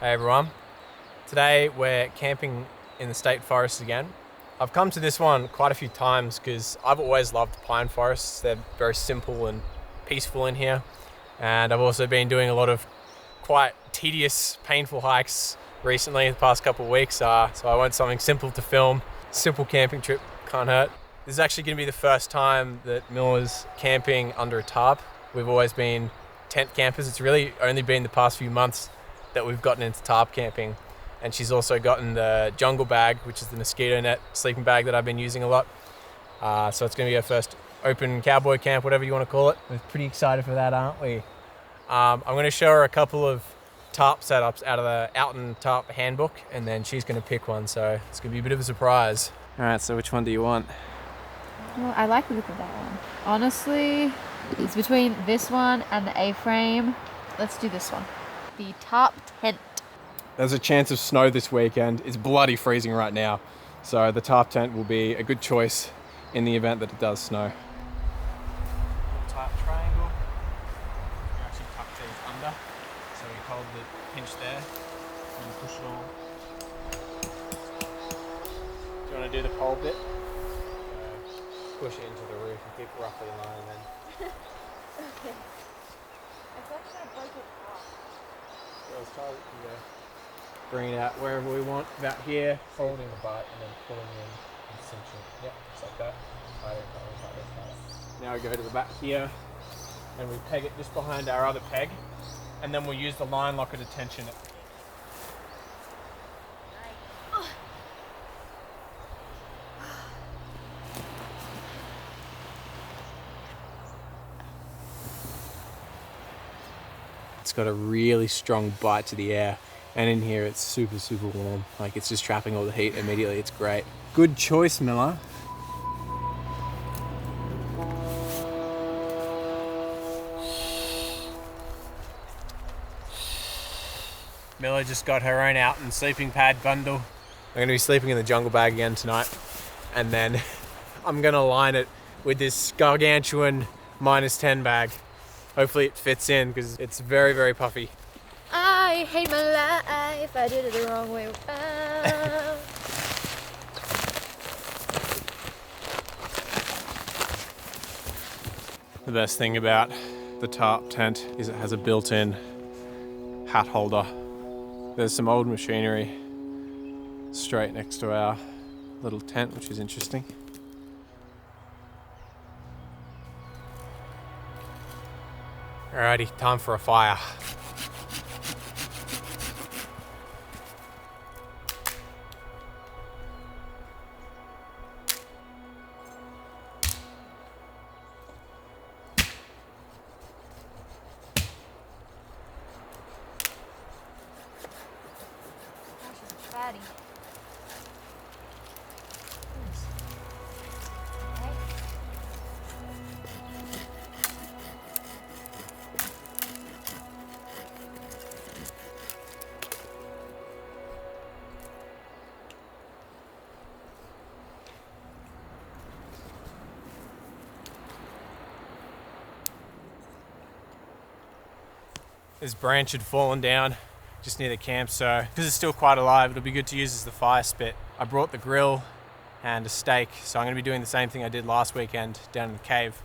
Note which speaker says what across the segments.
Speaker 1: Hey everyone. Today we're camping in the state forest again. I've come to this one quite a few times because I've always loved pine forests. They're very simple and peaceful in here. And I've also been doing a lot of quite tedious, painful hikes recently, the past couple of weeks. So I want something simple to film. Simple camping trip, can't hurt. This is actually going to be the first time that Milla's camping under a tarp. We've always been tent campers. It's really only been the past few months that we've gotten into tarp camping. And she's also gotten the jungle bag, which is the mosquito net sleeping bag that I've been using a lot. So it's going to be our first open cowboy camp, whatever you want to call it. We're pretty excited for that, aren't we? I'm going to show her a couple of tarp setups out of the Alton Tarp handbook, and then she's going to pick one. So it's going to be a bit of a surprise. All right, so which one do you want?
Speaker 2: Well, I like the look of that one. Honestly, it's between this one and the A-frame. Let's do this one. The Tarp-Tent.
Speaker 1: There's a chance of snow this weekend. It's bloody freezing right now. So the Tarp-Tent will be a good choice in the event that it does snow. Tight triangle. You actually tuck these under. So you hold the pinch there and you push it all. Do you want to do the pole bit? Push it into the roof and keep it roughly in line and then.
Speaker 2: Okay. I thought you were going to break it off.
Speaker 1: Go as tight as you can go. Bring it out wherever we want, about here, holding the butt and then pulling in and cinching. Yep, just like that. Tighter, tighter, tighter, tighter. Now we go to the back here and we peg it just behind our other peg, and then we'll use the line locker to tension it. It's got a really strong bite to the air, and in here it's super, super warm. Like, it's just trapping all the heat immediately. It's great. Good choice, Milla. Milla just got her own Alton sleeping pad bundle. I'm going to be sleeping in the jungle bag again tonight, and then I'm going to line it with this gargantuan -10 bag. Hopefully it fits in because it's very, very puffy.
Speaker 2: I hate my life. I did it the wrong way around.
Speaker 1: The best thing about the Tarp-Tent is it has a built-in hat holder. There's some old machinery straight next to our little tent, which is interesting. Alrighty, time for a fire.
Speaker 2: Fatty.
Speaker 1: This branch had fallen down just near the camp, so because it's still quite alive, it'll be good to use as the fire spit. I brought the grill and a stake, so I'm going to be doing the same thing I did last weekend down in the cave.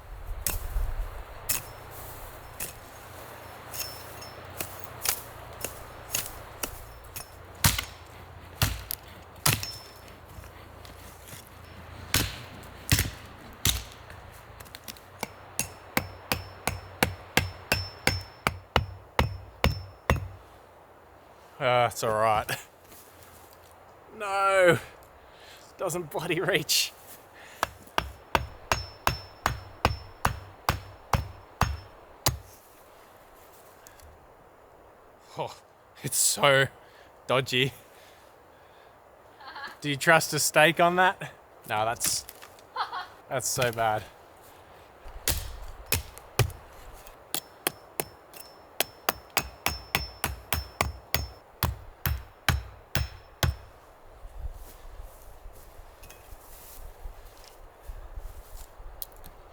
Speaker 1: It's alright. No! Doesn't bloody reach. Oh, it's so dodgy. Do you trust a stake on that? No, that's so bad.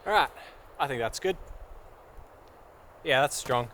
Speaker 1: All right, I think that's good. Yeah, that's strong.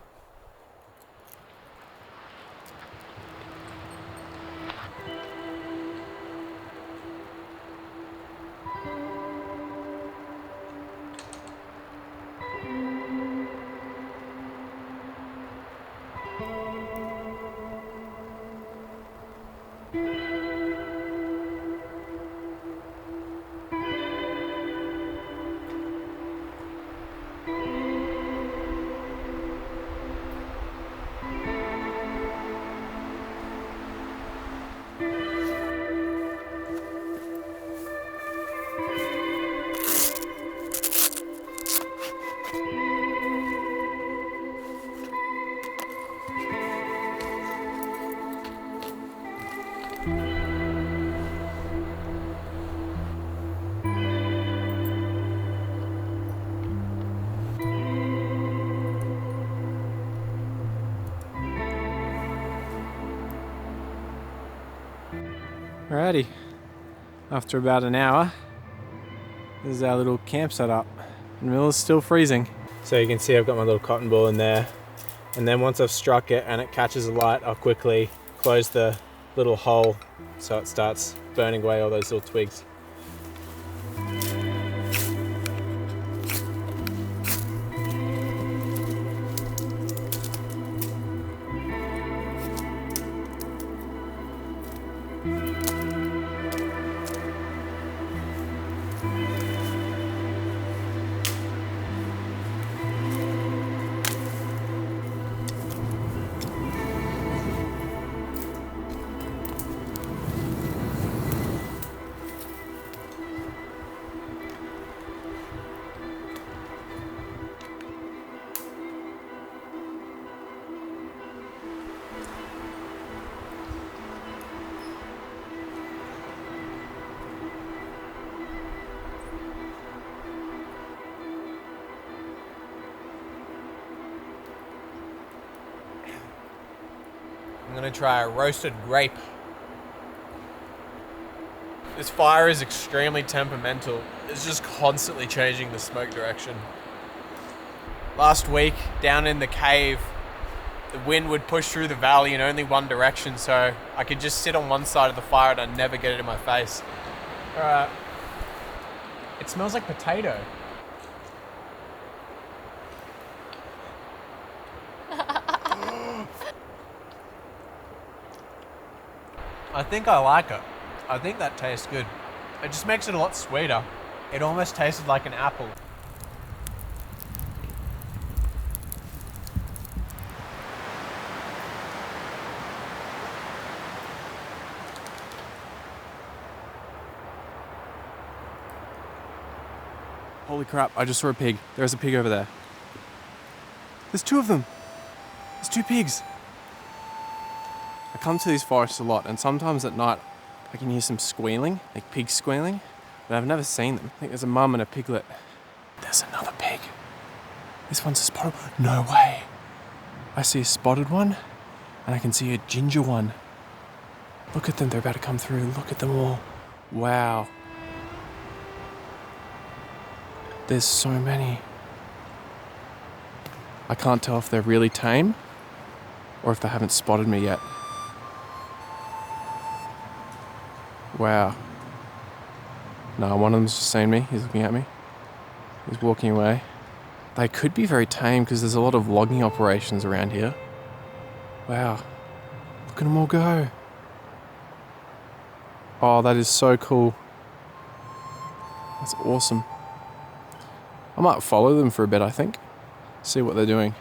Speaker 1: Alrighty, after about an hour, this is our little camp set up. The mill is still freezing. So you can see I've got my little cotton ball in there. And then once I've struck it and it catches the light, I'll quickly close the little hole so it starts burning away all those little twigs. I'm gonna try a roasted grape. This fire is extremely temperamental. It's just constantly changing the smoke direction. Last week, down in the cave, the wind would push through the valley in only one direction, so I could just sit on one side of the fire and I'd never get it in my face. Alright. It smells like potato. I think I like it. I think that tastes good. It just makes it a lot sweeter. It almost tasted like an apple. Holy crap, I just saw a pig. There's a pig over there. There's two of them. There's two pigs. I come to these forests a lot, and sometimes at night I can hear some squealing, like pigs squealing, but I've never seen them. I think there's a mum and a piglet. There's another pig. This one's a spotted. No way. I see a spotted one, and I can see a ginger one. Look at them, they're about to come through. Look at them all. Wow. There's so many. I can't tell if they're really tame or if they haven't spotted me yet. Wow. No, one of them's just seen me. He's looking at me. He's walking away. They could be very tame because there's a lot of logging operations around here. Wow. Look at them all go. Oh, that is so cool. That's awesome. I might follow them for a bit, I think. See what they're doing.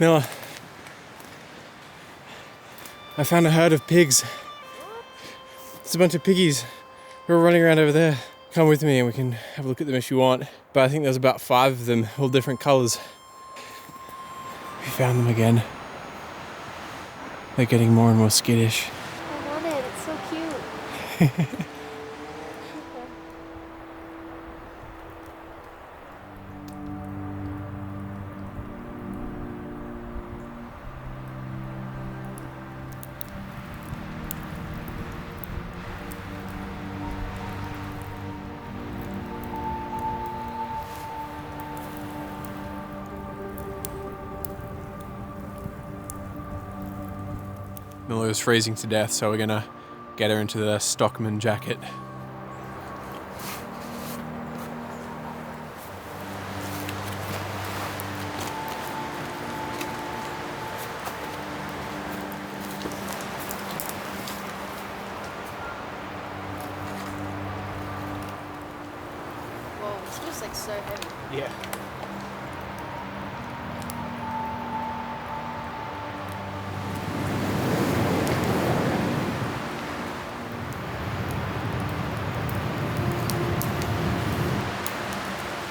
Speaker 1: Miller, I found a herd of pigs. It's a bunch of piggies who are running around over there. Come with me and we can have a look at them if you want. But I think there's about 5 of them, all different colours. We found them again. They're getting more and more skittish.
Speaker 2: I want it, it's so cute.
Speaker 1: Milla's freezing to death, so we're gonna get her into the Stockman jacket.
Speaker 2: Whoa, this feels like so heavy.
Speaker 1: Yeah.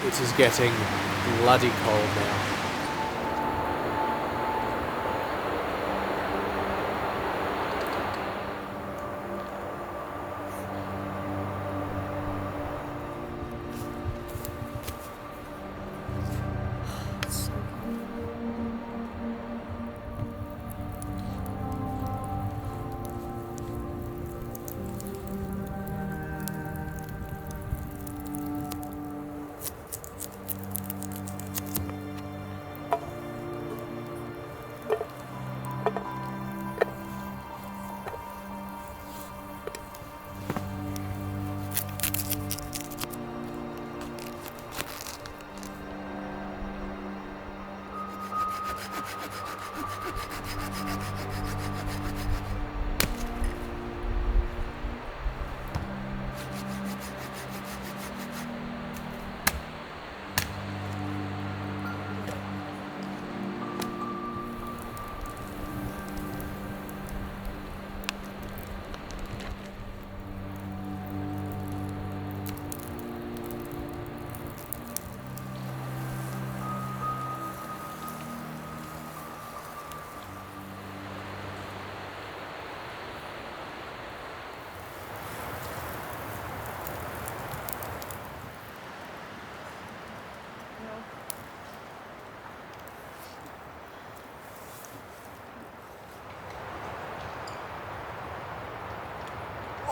Speaker 1: It is getting bloody cold now.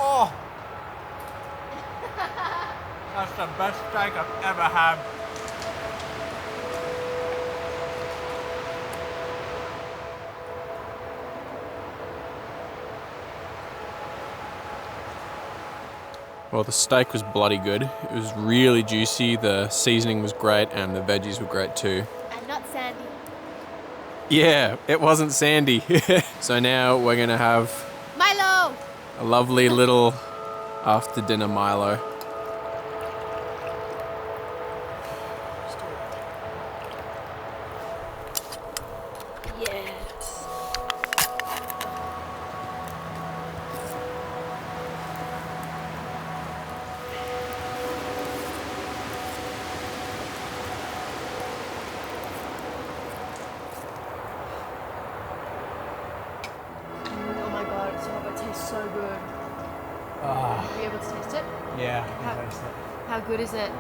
Speaker 1: Oh! That's the best steak I've ever had. Well, the steak was bloody good. It was really juicy, the seasoning was great, and the veggies were great too.
Speaker 2: And not sandy.
Speaker 1: Yeah, it wasn't sandy. So now we're gonna have
Speaker 2: Milo!
Speaker 1: a lovely little after dinner Milo.
Speaker 2: Yes. Oh my god, it's all, it tastes so good. Are you able to taste it?
Speaker 1: Yeah,
Speaker 2: How- How good is it?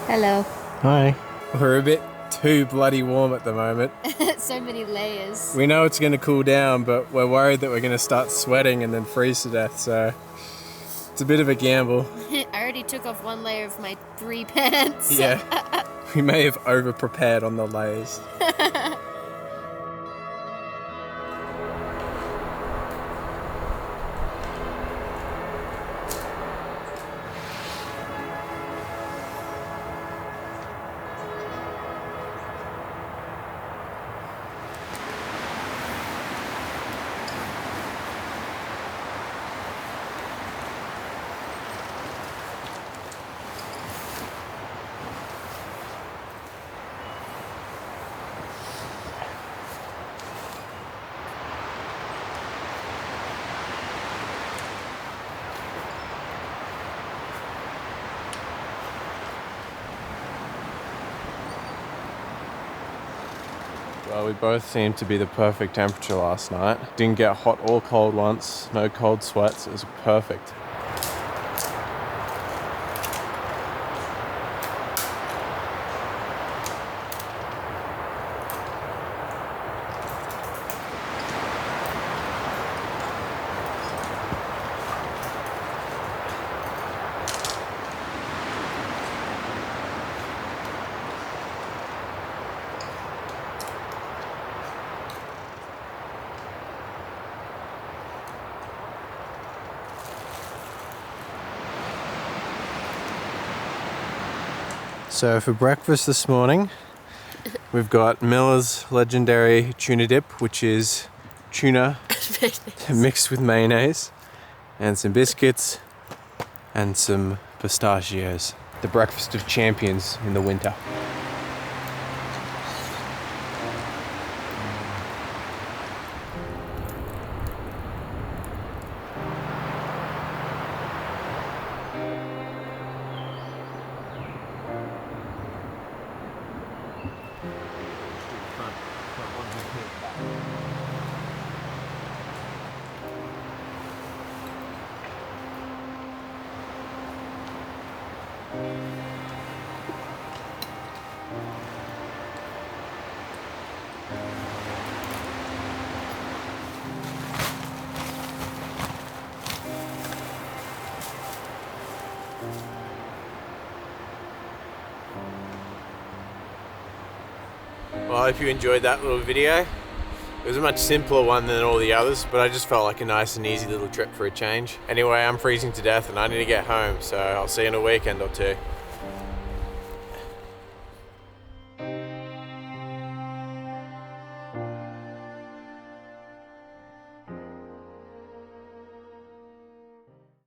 Speaker 2: Hello.
Speaker 1: Hi. We're a bit too bloody warm at the moment.
Speaker 2: So many layers.
Speaker 1: We know it's going to cool down, but we're worried that we're going to start sweating and then freeze to death, so it's a bit of a gamble.
Speaker 2: I already took off one layer of my 3 pants.
Speaker 1: Yeah. We may have over-prepared on the layers. Well, we both seemed to be the perfect temperature last night. Didn't get hot or cold once, no cold sweats, it was perfect. So for breakfast this morning, we've got Miller's legendary tuna dip, which is tuna mixed with mayonnaise, and some biscuits and some pistachios. The breakfast of champions in the winter. Well, I hope you enjoyed that little video. It was a much simpler one than all the others, but I just felt like a nice and easy little trip for a change. Anyway, I'm freezing to death and I need to get home, so I'll see you in a weekend or two.